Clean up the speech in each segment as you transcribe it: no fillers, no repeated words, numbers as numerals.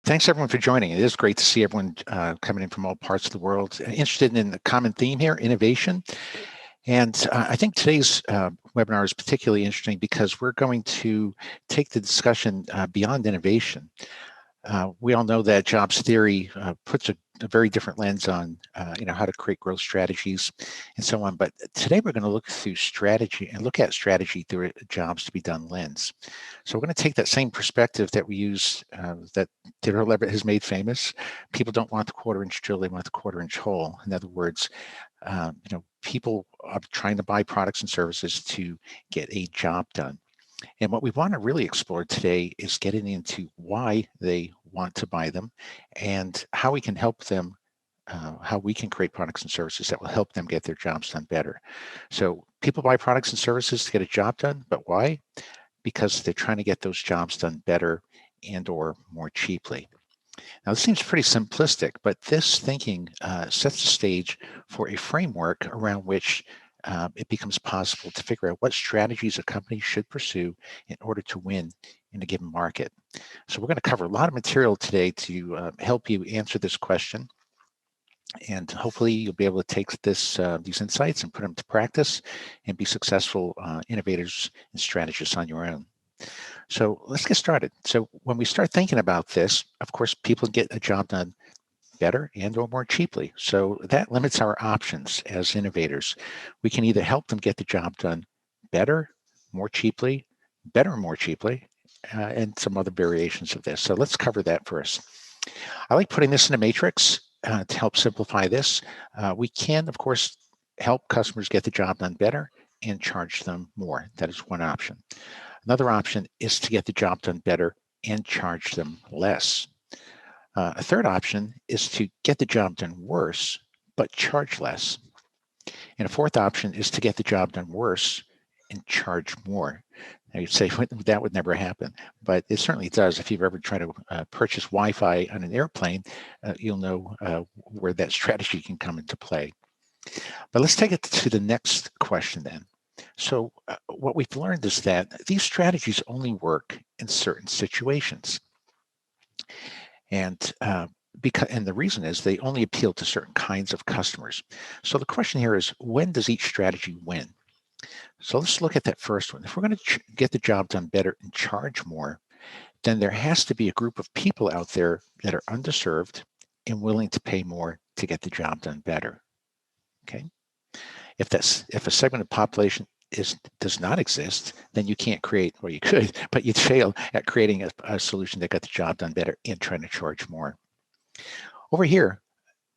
Thanks everyone for joining. It is great to see everyone coming in from all parts of the world, interested in the common theme here, innovation. And I think today's webinar is particularly interesting because we're going to take the discussion beyond innovation. We all know that jobs theory puts a very different lens on how to create growth strategies and so on. But today we're going to look through strategy and look at strategy through a jobs to be done lens. So we're going to take that same perspective that we use that Theodore Levitt has made famous. People don't want the quarter-inch drill; they want the quarter-inch hole. In other words, people are trying to buy products and services to get a job done. And what we want to really explore today is getting into why they want to buy them and how we can help them, how we can create products and services that will help them get their jobs done better. So people buy products and services to get a job done, but why? Because they're trying to get those jobs done better and or more cheaply. Now, this seems pretty simplistic, but this thinking sets the stage for a framework around which it becomes possible to figure out what strategies a company should pursue in order to win in a given market. So we're going to cover a lot of material today to help you answer this question. And hopefully you'll be able to take these insights and put them to practice and be successful innovators and strategists on your own. So let's get started. So when we start thinking about this, of course, people get a job done better and or more cheaply. So that limits our options as innovators. We can either help them get the job done better, more cheaply, better, more cheaply, and some other variations of this. So let's cover that first. I like putting this in a matrix to help simplify this. We can, of course, help customers get the job done better and charge them more. That is one option. Another option is to get the job done better and charge them less. A third option is to get the job done worse, but charge less. And a fourth option is to get the job done worse and charge more. Now you'd say that would never happen, but it certainly does. If you've ever tried to purchase Wi-Fi on an airplane, you'll know where that strategy can come into play. But let's take it to the next question then. So what we've learned is that these strategies only work in certain situations. And the reason is they only appeal to certain kinds of customers. So the question here is, when does each strategy win? So let's look at that first one. If we're going to get the job done better and charge more, then there has to be a group of people out there that are underserved and willing to pay more to get the job done better. Okay. If a segment of population does not exist, then you can't create, or you could, but you'd fail at creating a solution that got the job done better and trying to charge more. Over here,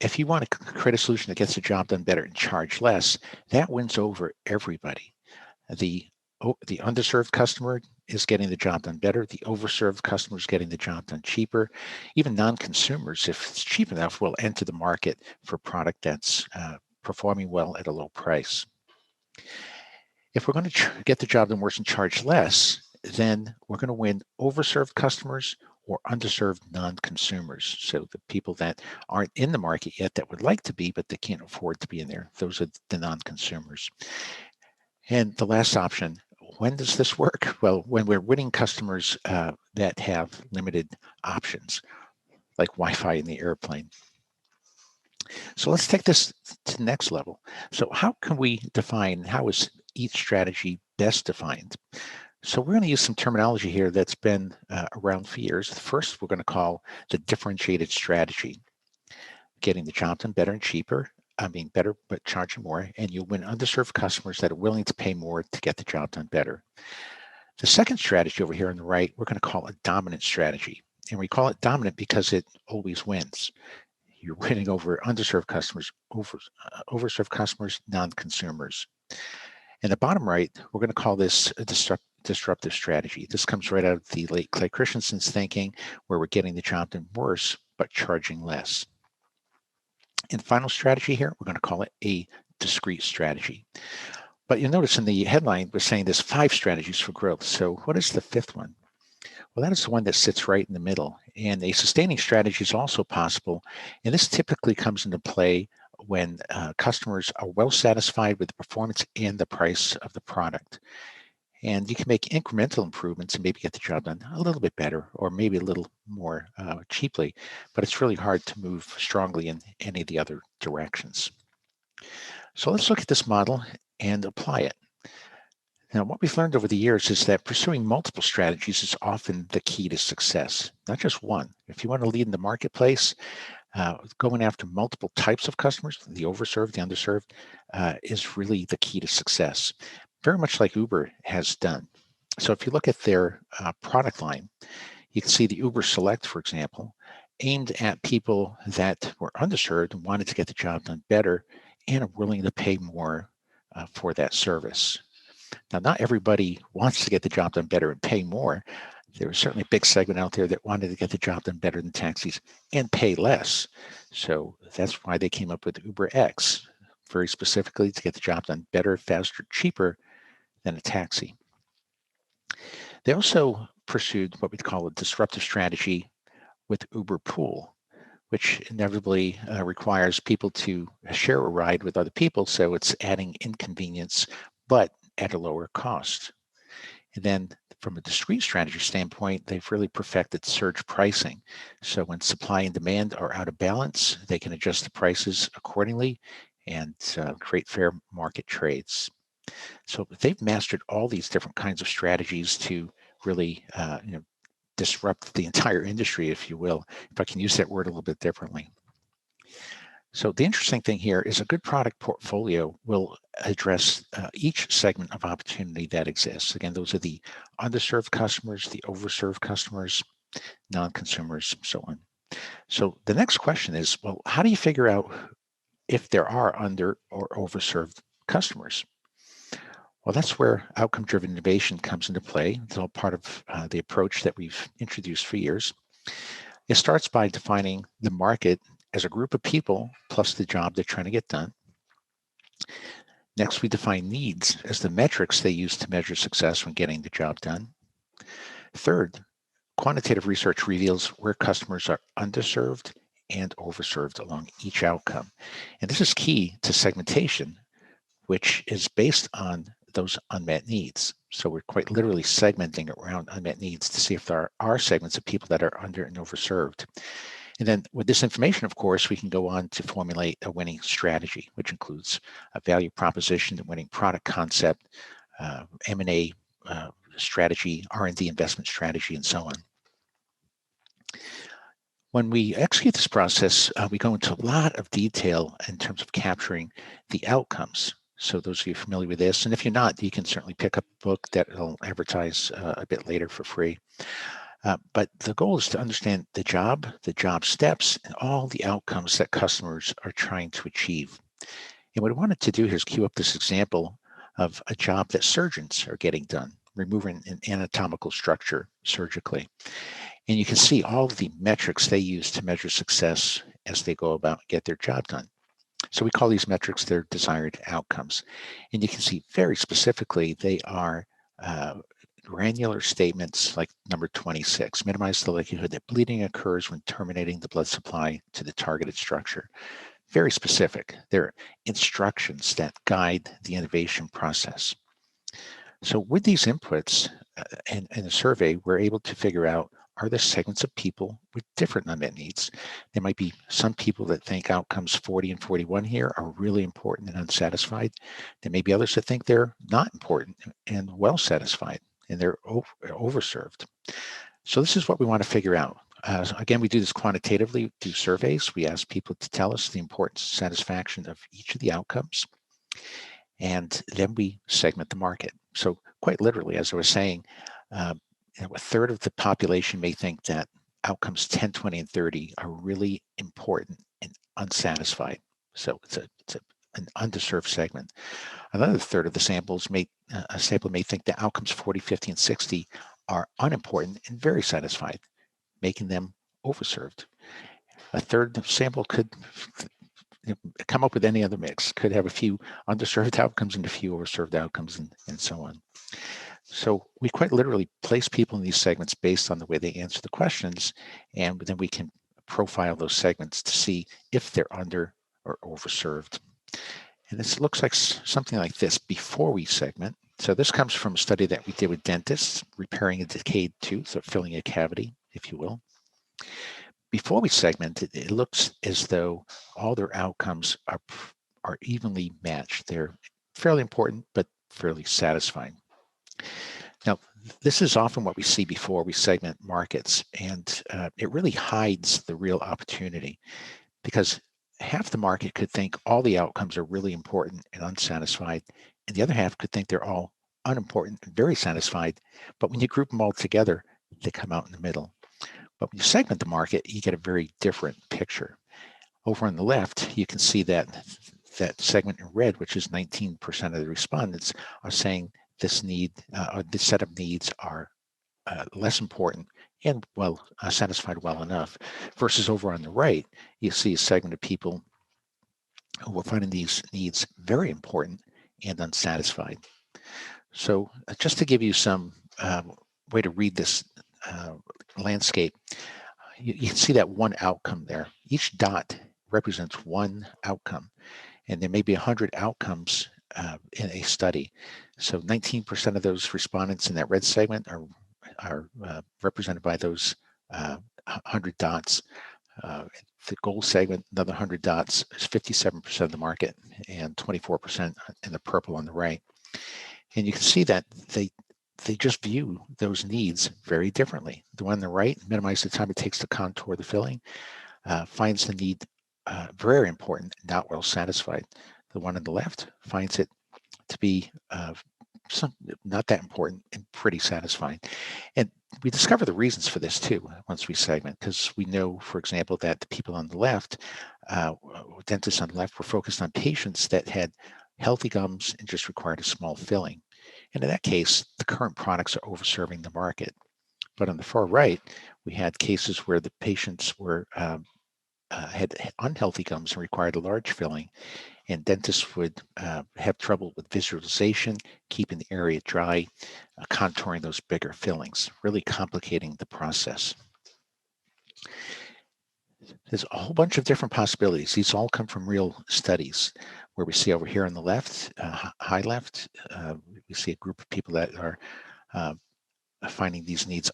if you want to create a solution that gets the job done better and charge less, that wins over everybody. The underserved customer is getting the job done better. The overserved customer is getting the job done cheaper. Even non-consumers, if it's cheap enough, will enter the market for a product that's performing well at a low price. If we're going to get the job done worse and charge less, then we're going to win overserved customers or underserved non-consumers. So the people that aren't in the market yet that would like to be, but they can't afford to be in there. Those are the non-consumers. And the last option, when does this work? Well, when we're winning customers that have limited options, like Wi-Fi in the airplane. So let's take this to the next level. So how can we define, how is each strategy best defined? So we're going to use some terminology here that's been around for years. First, we're going to call the differentiated strategy, getting the job done better and cheaper. Better, but charging more, and you'll win underserved customers that are willing to pay more to get the job done better. The second strategy over here on the right, we're going to call a dominant strategy. And we call it dominant because it always wins. You're winning over underserved customers, overserved customers, non-consumers. And the bottom right, we're going to call this a disruptive strategy. This comes right out of the late Clay Christensen's thinking, where we're getting the job done worse, but charging less. And final strategy here, we're going to call it a discrete strategy. But you'll notice in the headline, we're saying there's 5 strategies for growth. So what is the 5th one? Well, that is the one that sits right in the middle. And a sustaining strategy is also possible. And this typically comes into play when customers are well satisfied with the performance and the price of the product. And you can make incremental improvements and maybe get the job done a little bit better or maybe a little more cheaply, but it's really hard to move strongly in any of the other directions. So let's look at this model and apply it. Now, what we've learned over the years is that pursuing multiple strategies is often the key to success, not just one. If you want to lead in the marketplace, going after multiple types of customers, the overserved, the underserved, is really the key to success, very much like Uber has done. So if you look at their product line, you can see the Uber Select, for example, aimed at people that were underserved and wanted to get the job done better and are willing to pay more for that service. Now, not everybody wants to get the job done better and pay more. There was certainly a big segment out there that wanted to get the job done better than taxis and pay less. So that's why they came up with UberX, very specifically to get the job done better, faster, cheaper than a taxi. They also pursued what we'd call a disruptive strategy with UberPOOL, which inevitably requires people to share a ride with other people. So it's adding inconvenience, but at a lower cost. And then from a discrete strategy standpoint, they've really perfected surge pricing. So when supply and demand are out of balance, they can adjust the prices accordingly and create fair market trades. So they've mastered all these different kinds of strategies to really disrupt the entire industry, if you will, if I can use that word a little bit differently. So the interesting thing here is a good product portfolio will address each segment of opportunity that exists. Again, those are the underserved customers, the overserved customers, non-consumers, so on. So the next question is, well, how do you figure out if there are under or overserved customers? Well, that's where outcome-driven innovation comes into play. It's all part of the approach that we've introduced for years. It starts by defining the market as a group of people plus the job they're trying to get done. Next, we define needs as the metrics they use to measure success when getting the job done. Third, quantitative research reveals where customers are underserved and overserved along each outcome. And this is key to segmentation, which is based on those unmet needs. So we're quite literally segmenting around unmet needs to see if there are segments of people that are under and overserved. And then with this information, of course, we can go on to formulate a winning strategy, which includes a value proposition, a winning product concept, M&A strategy, R&D investment strategy, and so on. When we execute this process, we go into a lot of detail in terms of capturing the outcomes. So those of you familiar with this, and if you're not, you can certainly pick up a book that will advertise a bit later for free. But the goal is to understand the job steps, and all the outcomes that customers are trying to achieve. And what I wanted to do here is cue up this example of a job that surgeons are getting done, removing an anatomical structure surgically. And you can see all of the metrics they use to measure success as they go about and get their job done. So we call these metrics their desired outcomes. And you can see very specifically, they are granular statements like number 26, minimize the likelihood that bleeding occurs when terminating the blood supply to the targeted structure. Very specific. They're instructions that guide the innovation process. So with these inputs in a survey, we're able to figure out, are there segments of people with different unmet needs? There might be some people that think outcomes 40 and 41 here are really important and unsatisfied. There may be others that think they're not important and well satisfied, and they're overserved. So this is what we want to figure out. Again, we do this quantitatively through surveys. We ask people to tell us the importance and satisfaction of each of the outcomes, and then we segment the market. So quite literally, as I was saying, a third of the population may think that outcomes 10, 20, and 30 are really important and unsatisfied. So it's an underserved segment. Another third of the samples a sample may think that outcomes 40, 50, and 60 are unimportant and very satisfied, making them overserved. A third sample could come up with any other mix, could have a few underserved outcomes and a few overserved outcomes, and so on. So we quite literally place people in these segments based on the way they answer the questions, and then we can profile those segments to see if they're under or overserved. And this looks like something like this before we segment. So this comes from a study that we did with dentists, repairing a decayed tooth or filling a cavity, if you will. Before we segment it, it looks as though all their outcomes are evenly matched. They're fairly important, but fairly satisfying. Now, this is often what we see before we segment markets, and it really hides the real opportunity, because half the market could think all the outcomes are really important and unsatisfied, and the other half could think they're all unimportant and very satisfied. But when you group them all together, they come out in the middle. But when you segment the market, you get a very different picture. Over on the left, you can see that segment in red, which is 19% of the respondents, are saying this need, or this set of needs are less important and satisfied well enough. Versus over on the right, you see a segment of people who are finding these needs very important and unsatisfied. So just to give you some way to read this landscape, you can see that one outcome there. Each dot represents one outcome, and there may be 100 outcomes in a study. So 19% of those respondents in that red segment are represented by those 100 dots. The gold segment, another 100 dots, is 57% of the market, and 24% in the purple on the right. And you can see that they just view those needs very differently. The one on the right, minimize the time it takes to contour the filling, finds the need very important, not well satisfied. The one on the left finds it to be not that important and pretty satisfying. And we discover the reasons for this too once we segment, because we know, for example, that the people on the left, dentists on the left, were focused on patients that had healthy gums and just required a small filling. And in that case, the current products are overserving the market. But on the far right, we had cases where the patients had unhealthy gums and required a large filling, and dentists would have trouble with visualization, keeping the area dry, contouring those bigger fillings, really complicating the process. There's a whole bunch of different possibilities. These all come from real studies, where we see over here on the left, high left, we see a group of people that are finding these needs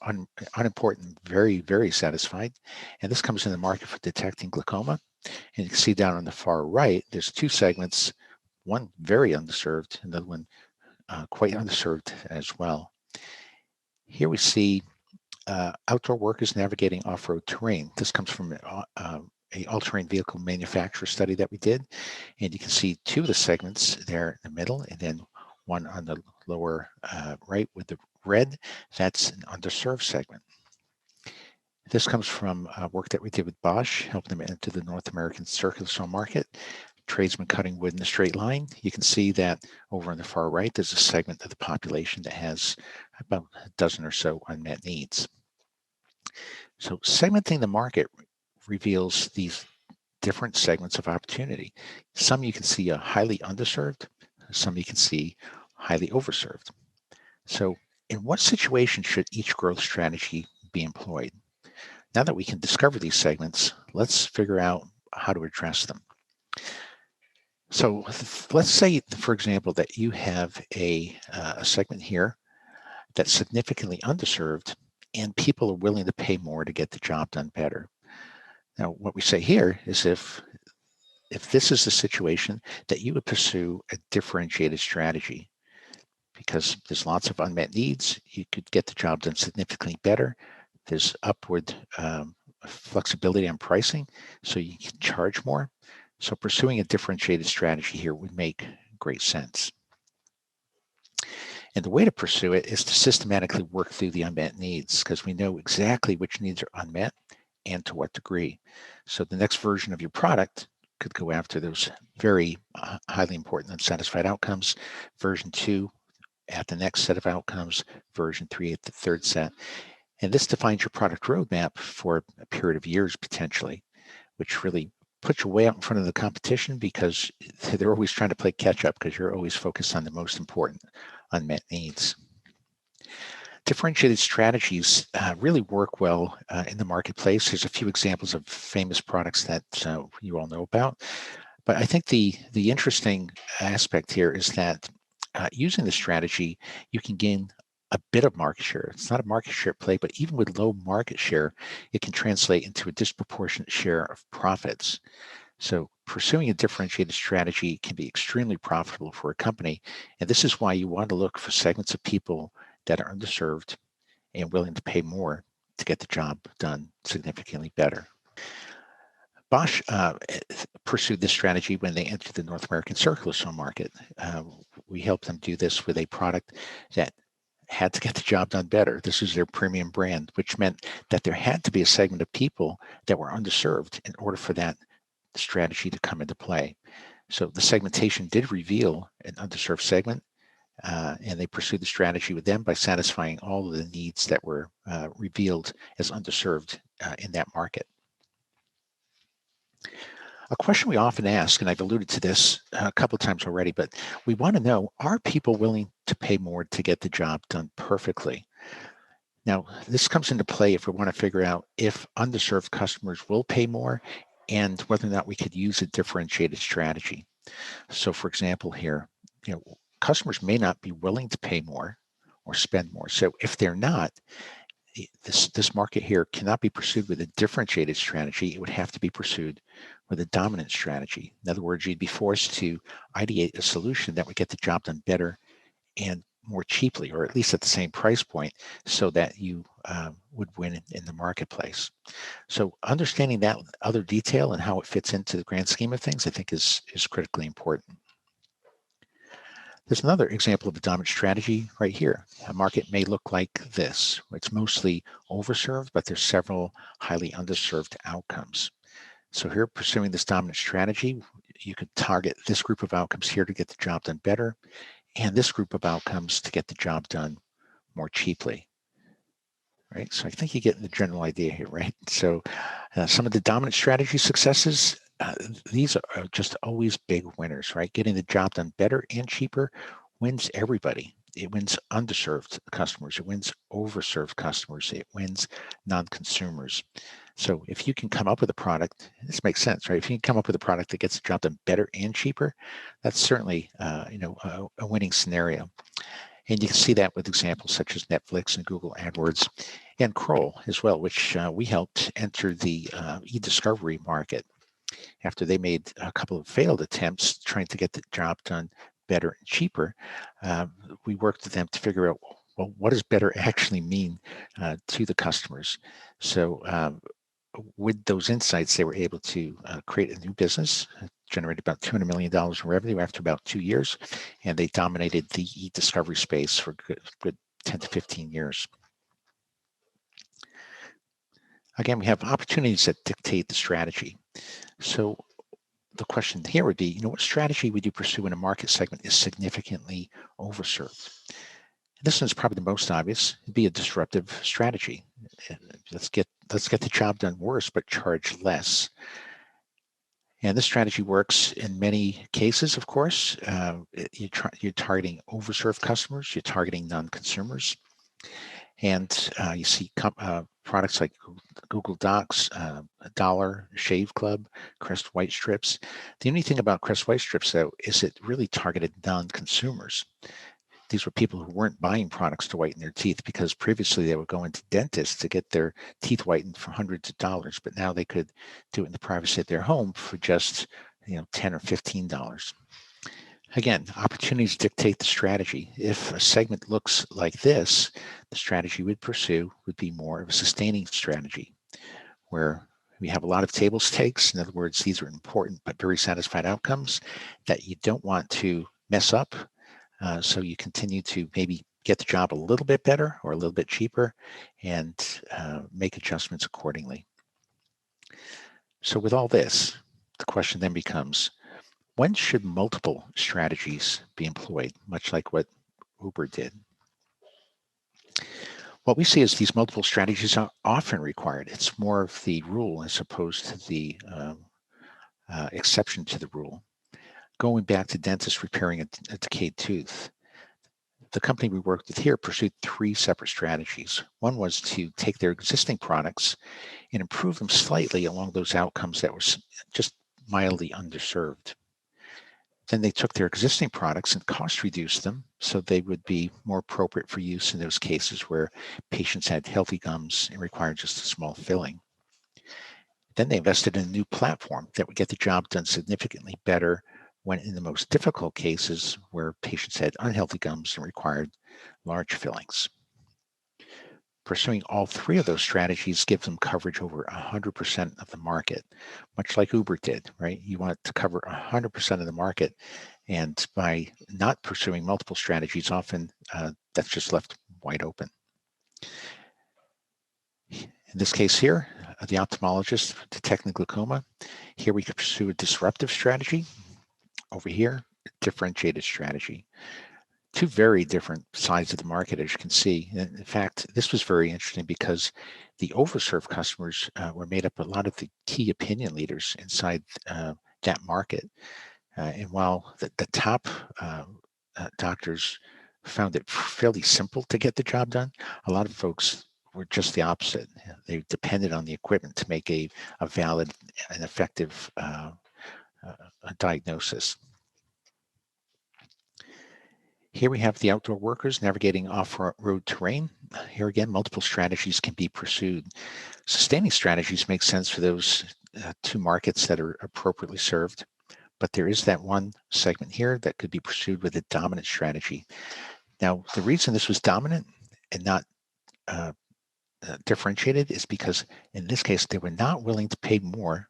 unimportant, very, very satisfied. And this comes in the market for detecting glaucoma. And you can see down on the far right, there's two segments, one very underserved, another one quite underserved as well. Here we see outdoor workers navigating off-road terrain. This comes from a all-terrain vehicle manufacturer study that we did. And you can see two of the segments there in the middle, and then one on the lower right with the red. That's an underserved segment. This comes from work that we did with Bosch, helping them enter the North American circular saw market. Tradesmen cutting wood in a straight line. You can see that over on the far right, there's a segment of the population that has about a dozen or so unmet needs. So segmenting the market reveals these different segments of opportunity. Some you can see are highly underserved, some you can see highly overserved. So in what situation should each growth strategy be employed? Now that we can discover these segments, let's figure out how to address them. So let's say, for example, that you have a segment here that's significantly underserved, and people are willing to pay more to get the job done better. Now, what we say here is if this is the situation, that you would pursue a differentiated strategy, because there's lots of unmet needs. You could get the job done significantly better. There's upward flexibility on pricing, so you can charge more. So pursuing a differentiated strategy here would make great sense. And the way to pursue it is to systematically work through the unmet needs, because we know exactly which needs are unmet and to what degree. So the next version of your product could go after those very highly important unsatisfied outcomes. Version 2 at the next set of outcomes, version 3 at the third set. And this defines your product roadmap for a period of years potentially, which really puts you way out in front of the competition, because they're always trying to play catch up, because you're always focused on the most important unmet needs. Differentiated strategies really work well in the marketplace. There's a few examples of famous products that you all know about. But I think the interesting aspect here is that using the strategy, you can gain a bit of market share. It's not a market share play, but even with low market share, it can translate into a disproportionate share of profits. So pursuing a differentiated strategy can be extremely profitable for a company. And this is why you want to look for segments of people that are underserved and willing to pay more to get the job done significantly better. Bosch pursued this strategy when they entered the North American circular saw market. We helped them do this with a product that had to get the job done better. This is their premium brand, which meant that there had to be a segment of people that were underserved in order for that strategy to come into play. So the segmentation did reveal an underserved segment, and they pursued the strategy with them by satisfying all of the needs that were revealed as underserved in that market. A question we often ask, and I've alluded to this a couple of times already, but we want to know, are people willing to pay more to get the job done perfectly? Now, this comes into play if we want to figure out if underserved customers will pay more and whether or not we could use a differentiated strategy. So for example here, customers may not be willing to pay more or spend more. So if they're not, this market here cannot be pursued with a differentiated strategy. It would have to be pursued with a dominant strategy. In other words, you'd be forced to ideate a solution that would get the job done better and more cheaply, or at least at the same price point, so that you would win in the marketplace. So understanding that other detail and how it fits into the grand scheme of things, I think is critically important. There's another example of a dominant strategy right here. A market may look like this. It's mostly overserved, but there's several highly underserved outcomes. So here, pursuing this dominant strategy, you could target this group of outcomes here to get the job done better, and this group of outcomes to get the job done more cheaply. Right? So I think you get the general idea here, right? So some of the dominant strategy successes, these are just always big winners, right? Getting the job done better and cheaper wins everybody. It wins underserved customers. It wins overserved customers. It wins non-consumers. So if you can come up with a product, this makes sense, right? If you can come up with a product that gets the job done better and cheaper, that's certainly a winning scenario. And you can see that with examples such as Netflix and Google AdWords and Kroll as well, which we helped enter the e-discovery market after they made a couple of failed attempts trying to get the job done better and cheaper. We worked with them to figure out, well, what does better actually mean to the customers? So with those insights, they were able to create a new business, generated about $200 million in revenue after about 2 years, and they dominated the e-discovery space for good 10 to 15 years. Again, we have opportunities that dictate the strategy. So the question here would be, what strategy would you pursue when a market segment is significantly overserved? This one's probably the most obvious. It'd be a disruptive strategy. Let's get the job done worse, but charge less. And this strategy works in many cases, of course. You're targeting overserved customers. You're targeting non-consumers. And you see products like Google Docs, Dollar, Shave Club, Crest White Strips. The only thing about Crest White Strips, though, is it really targeted non-consumers. These were people who weren't buying products to whiten their teeth because previously they were going to dentists to get their teeth whitened for hundreds of dollars, but now they could do it in the privacy of their home for just $10 or $15. Again, opportunities dictate the strategy. If a segment looks like this, the strategy we'd pursue would be more of a sustaining strategy where we have a lot of table stakes. In other words, these are important but very satisfied outcomes that you don't want to mess up. So you continue to maybe get the job a little bit better or a little bit cheaper and make adjustments accordingly. So with all this, the question then becomes, when should multiple strategies be employed, much like what Uber did? What we see is these multiple strategies are often required. It's more of the rule as opposed to the exception to the rule. Going back to dentists repairing a decayed tooth, the company we worked with here pursued 3 separate strategies. One was to take their existing products and improve them slightly along those outcomes that were just mildly underserved. Then they took their existing products and cost reduced them so they would be more appropriate for use in those cases where patients had healthy gums and required just a small filling. Then they invested in a new platform that would get the job done significantly better when in the most difficult cases where patients had unhealthy gums and required large fillings. Pursuing all three of those strategies gives them coverage over 100% of the market, much like Uber did, right? You want to cover 100% of the market, and by not pursuing multiple strategies, often that's just left wide open. In this case here, the ophthalmologist detecting glaucoma. Here we could pursue a disruptive strategy. Over here, a differentiated strategy. Two very different sides of the market, as you can see. And in fact, this was very interesting because the overserved customers were made up of a lot of the key opinion leaders inside that market. And while the top doctors found it fairly simple to get the job done, a lot of folks were just the opposite. They depended on the equipment to make a valid and effective diagnosis. Here we have the outdoor workers navigating off-road terrain. Here again, multiple strategies can be pursued. Sustaining strategies make sense for those two markets that are appropriately served, but there is that one segment here that could be pursued with a dominant strategy. Now, the reason this was dominant and not differentiated is because in this case, they were not willing to pay more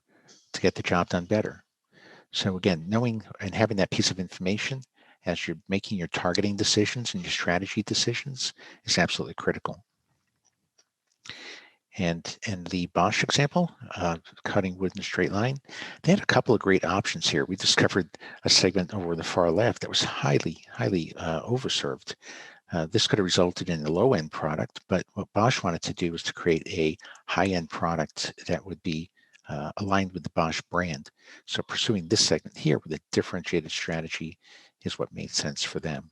to get the job done better. So again, knowing and having that piece of information as you're making your targeting decisions and your strategy decisions is absolutely critical. And in the Bosch example, cutting wood in a straight line, they had a couple of great options here. We discovered a segment over the far left that was highly overserved. This could have resulted in a low-end product, but what Bosch wanted to do was to create a high-end product that would be aligned with the Bosch brand. So pursuing this segment here with a differentiated strategy is what made sense for them.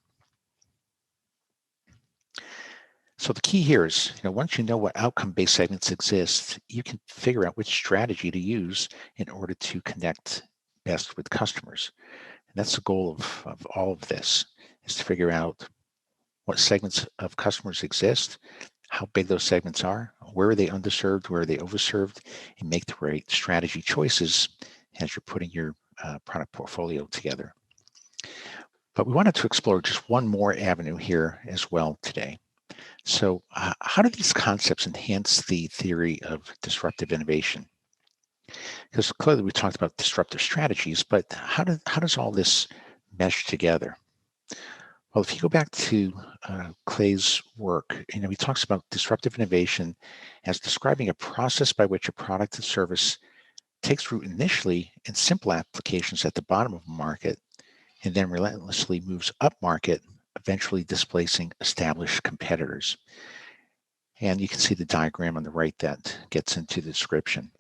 So the key here is, once you know what outcome-based segments exist, you can figure out which strategy to use in order to connect best with customers. And that's the goal of all of this, is to figure out what segments of customers exist, how big those segments are, where are they underserved, where are they overserved, and make the right strategy choices as you're putting your product portfolio together. But we wanted to explore just one more avenue here as well today. So how do these concepts enhance the theory of disruptive innovation? Because clearly we talked about disruptive strategies, but how does all this mesh together? Well, if you go back to Clay's work, he talks about disruptive innovation as describing a process by which a product and service takes root initially in simple applications at the bottom of a market and then relentlessly moves up market, eventually displacing established competitors. And you can see the diagram on the right that gets into the description.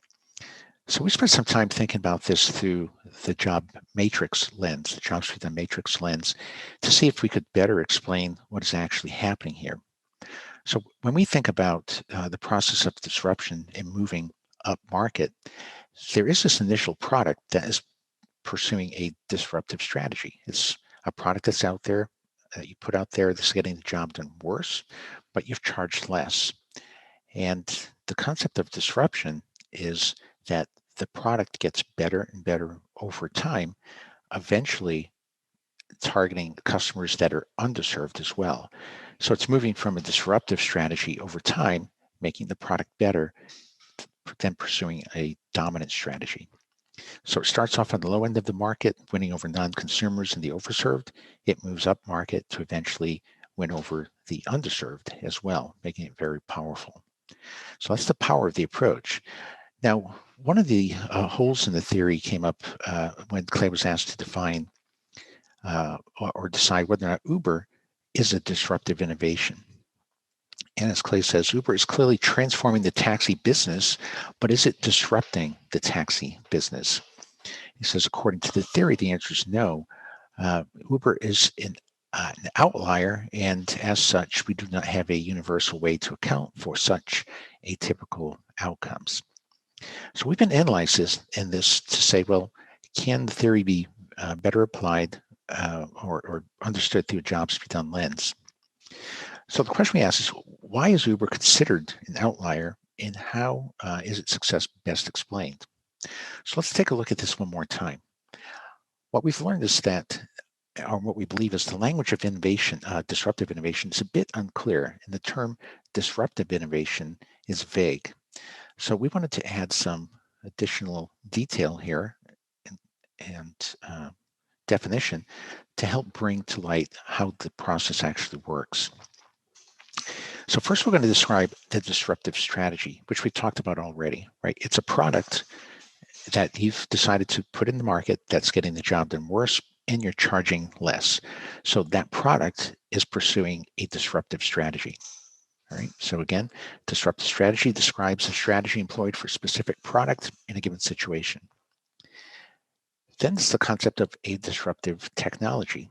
So we spent some time thinking about this through the job matrix lens, the job street matrix lens, to see if we could better explain what is actually happening here. So when we think about the process of disruption and moving up market, there is this initial product that is pursuing a disruptive strategy. It's a product that's out there, you put out there that's getting the job done worse, but you've charged less. And the concept of disruption is that the product gets better and better over time, eventually targeting customers that are underserved as well. So it's moving from a disruptive strategy over time, making the product better, then pursuing a dominant strategy. So it starts off on the low end of the market, winning over non-consumers and the overserved. It moves up market to eventually win over the underserved as well, making it very powerful. So that's the power of the approach. Now, one of the holes in the theory came up when Clay was asked to define or decide whether or not Uber is a disruptive innovation. And as Clay says, Uber is clearly transforming the taxi business, but is it disrupting the taxi business? He says, according to the theory, the answer is no. Uber is an outlier, and as such, we do not have a universal way to account for such atypical outcomes. So we've been analyzing this to say, well, can the theory be better applied or understood through a jobs to be done lens. So the question we ask is, why is Uber considered an outlier, and how is its success best explained? So let's take a look at this one more time. What we've learned is that, or what we believe is, the language of innovation, disruptive innovation, is a bit unclear, and the term disruptive innovation is vague. So we wanted to add some additional detail here and definition to help bring to light how the process actually works. So first, we're going to describe the disruptive strategy, which we talked about already, right? It's a product that you've decided to put in the market that's getting the job done worse, and you're charging less. So that product is pursuing a disruptive strategy. All right. So again, disruptive strategy describes a strategy employed for a specific product in a given situation. Then it's the concept of a disruptive technology.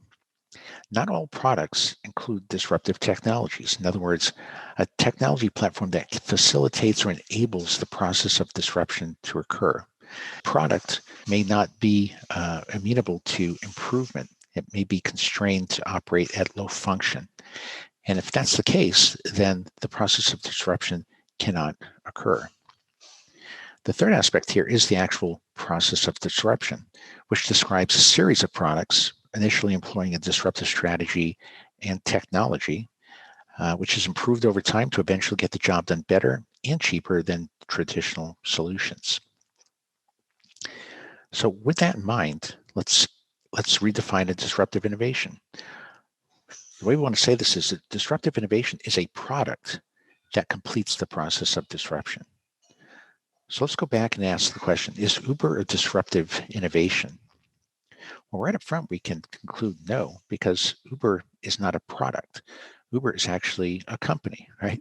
Not all products include disruptive technologies. In other words, a technology platform that facilitates or enables the process of disruption to occur. Product may not be amenable to improvement. It may be constrained to operate at low function. And if that's the case, then the process of disruption cannot occur. The third aspect here is the actual process of disruption, which describes a series of products initially employing a disruptive strategy and technology, which is improved over time to eventually get the job done better and cheaper than traditional solutions. So with that in mind, let's redefine a disruptive innovation. The way we want to say this is that disruptive innovation is a product that completes the process of disruption. So let's go back and ask the question, is Uber a disruptive innovation? Well, right up front, we can conclude no, because Uber is not a product. Uber is actually a company, right?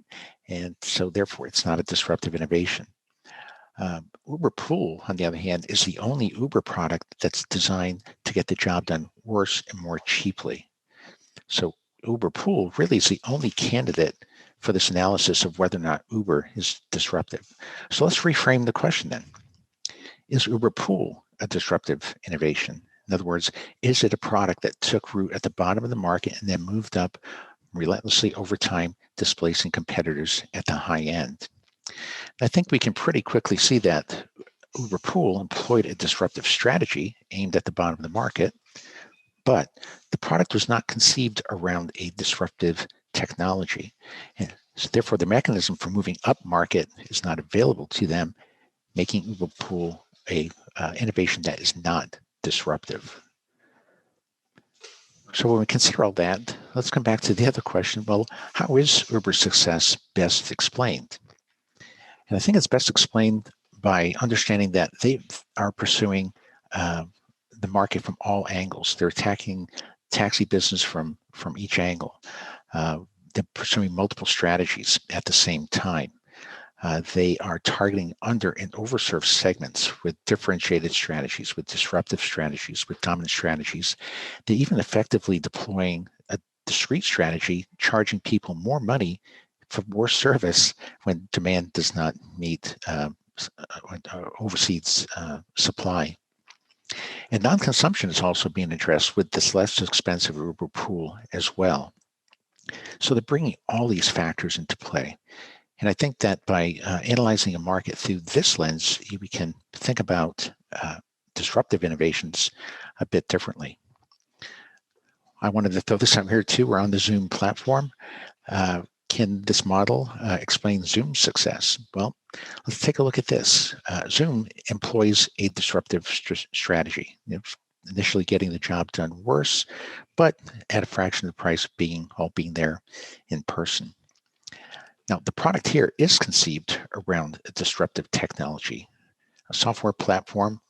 And so therefore, it's not a disruptive innovation. UberPOOL, on the other hand, is the only Uber product that's designed to get the job done worse and more cheaply. So UberPOOL really is the only candidate for this analysis of whether or not Uber is disruptive. So let's reframe the question then. Is UberPOOL a disruptive innovation? In other words, is it a product that took root at the bottom of the market and then moved up relentlessly over time, displacing competitors at the high end? And I think we can pretty quickly see that UberPOOL employed a disruptive strategy aimed at the bottom of the market, but the product was not conceived around a disruptive technology. And so therefore, the mechanism for moving up market is not available to them, making UberPOOL a innovation that is not disruptive. So when we consider all that, let's come back to the other question. Well, how is Uber's success best explained? And I think it's best explained by understanding that they are pursuing the market from all angles. They're attacking taxi business from each angle. They're pursuing multiple strategies at the same time. They are targeting under and overserved segments with differentiated strategies, with disruptive strategies, with dominant strategies. They're even effectively deploying a discrete strategy, charging people more money for more service when demand does not meet overseas supply. And non-consumption is also being addressed with this less expensive UberPOOL as well. So they're bringing all these factors into play. And I think that by analyzing a market through this lens, we can think about disruptive innovations a bit differently. I wanted to throw this out here too. We're on the Zoom platform. Can this model explain Zoom's success? Well, let's take a look at this. Zoom employs a disruptive strategy, initially getting the job done worse, but at a fraction of the price of being there in person. Now, the product here is conceived around a disruptive technology, a software platform,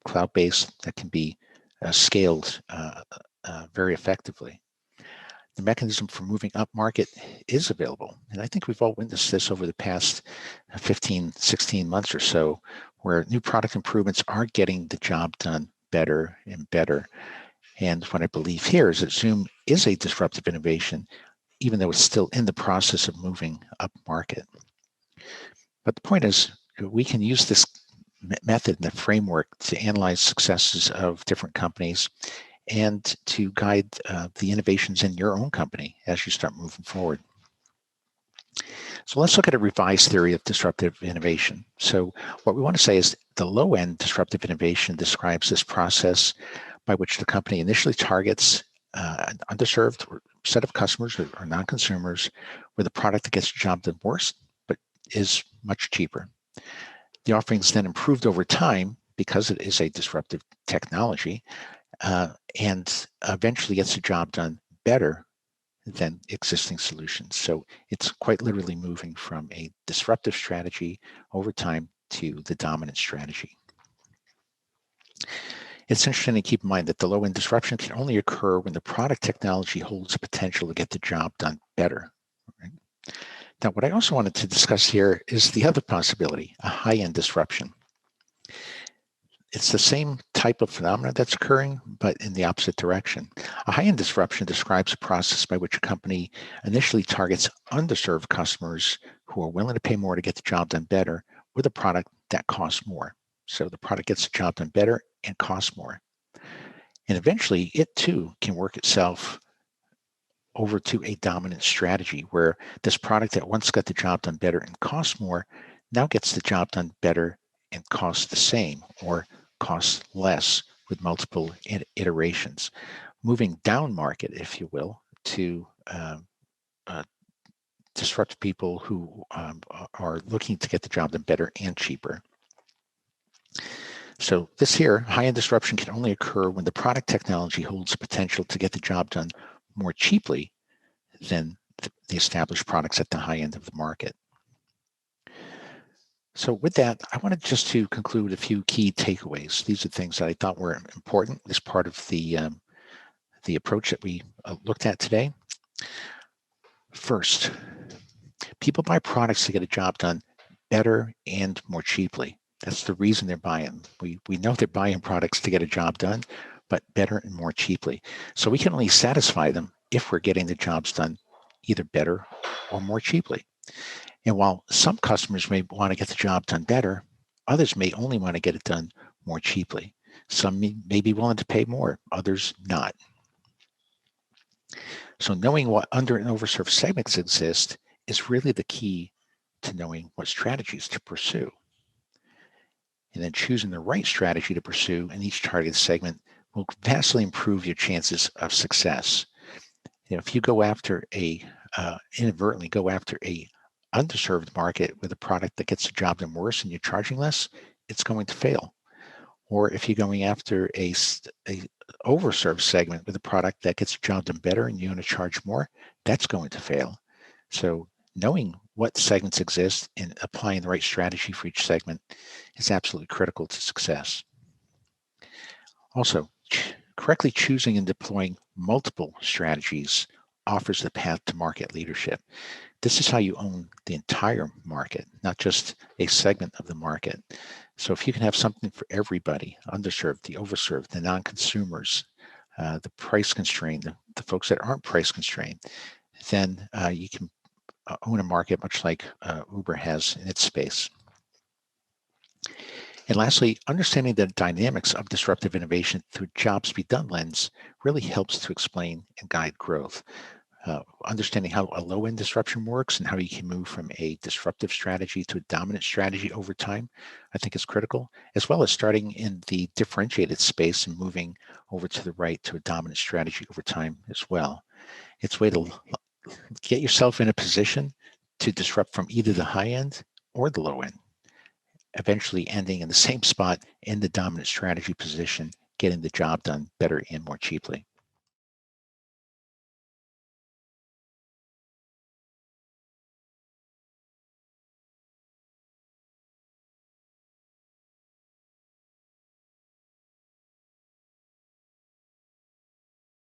cloud-based, that can be scaled very effectively. The mechanism for moving up market is available. And I think we've all witnessed this over the past 15, 16 months or so, where new product improvements are getting the job done better and better. And what I believe here is that Zoom is a disruptive innovation, even though it's still in the process of moving up market. But the point is, we can use this method and the framework to analyze successes of different companies and to guide the innovations in your own company as you start moving forward. So let's look at a revised theory of disruptive innovation. So what we want to say is the low-end disruptive innovation describes this process by which the company initially targets an underserved set of customers or non-consumers where the product that gets the job done worse, but is much cheaper. The offering is then improved over time because it is a disruptive technology and eventually gets the job done better than existing solutions. So it's quite literally moving from a disruptive strategy over time to the dominant strategy. It's interesting to keep in mind that the low-end disruption can only occur when the product technology holds the potential to get the job done better. Right? Now, what I also wanted to discuss here is the other possibility, a high-end disruption. It's the same type of phenomenon that's occurring, but in the opposite direction. A high-end disruption describes a process by which a company initially targets underserved customers who are willing to pay more to get the job done better with a product that costs more. So the product gets the job done better and costs more. And eventually, it too can work itself over to a dominant strategy where this product that once got the job done better and costs more now gets the job done better and costs the same or costs less with multiple iterations, moving down market, if you will, to disrupt people who are looking to get the job done better and cheaper. So this here, high-end disruption can only occur when the product technology holds the potential to get the job done more cheaply than the established products at the high end of the market. So with that, I wanted just to conclude a few key takeaways. These are things that I thought were important as part of the approach that we looked at today. First, people buy products to get a job done better and more cheaply. That's the reason they're buying. We know they're buying products to get a job done, but better and more cheaply. So we can only satisfy them if we're getting the jobs done either better or more cheaply. And while some customers may want to get the job done better, others may only want to get it done more cheaply. Some may be willing to pay more, others not. So knowing what under and overserved segments exist is really the key to knowing what strategies to pursue. And then choosing the right strategy to pursue in each targeted segment will vastly improve your chances of success. You know, if you go after inadvertently go after a underserved market with a product that gets the job done worse and you're charging less, it's going to fail. Or if you're going after a overserved segment with a product that gets the job done better and you want to charge more, that's going to fail. So knowing what segments exist and applying the right strategy for each segment is absolutely critical to success. Also, correctly choosing and deploying multiple strategies offers the path to market leadership. This is how you own the entire market, not just a segment of the market. So if you can have something for everybody, underserved, the overserved, the non-consumers, the price constrained, the folks that aren't price constrained, then you can own a market much like Uber has in its space. And lastly, understanding the dynamics of disruptive innovation through jobs be done lens really helps to explain and guide growth. Understanding how a low-end disruption works and how you can move from a disruptive strategy to a dominant strategy over time, I think is critical, as well as starting in the differentiated space and moving over to the right to a dominant strategy over time as well. It's a way to get yourself in a position to disrupt from either the high end or the low end, eventually ending in the same spot in the dominant strategy position, getting the job done better and more cheaply.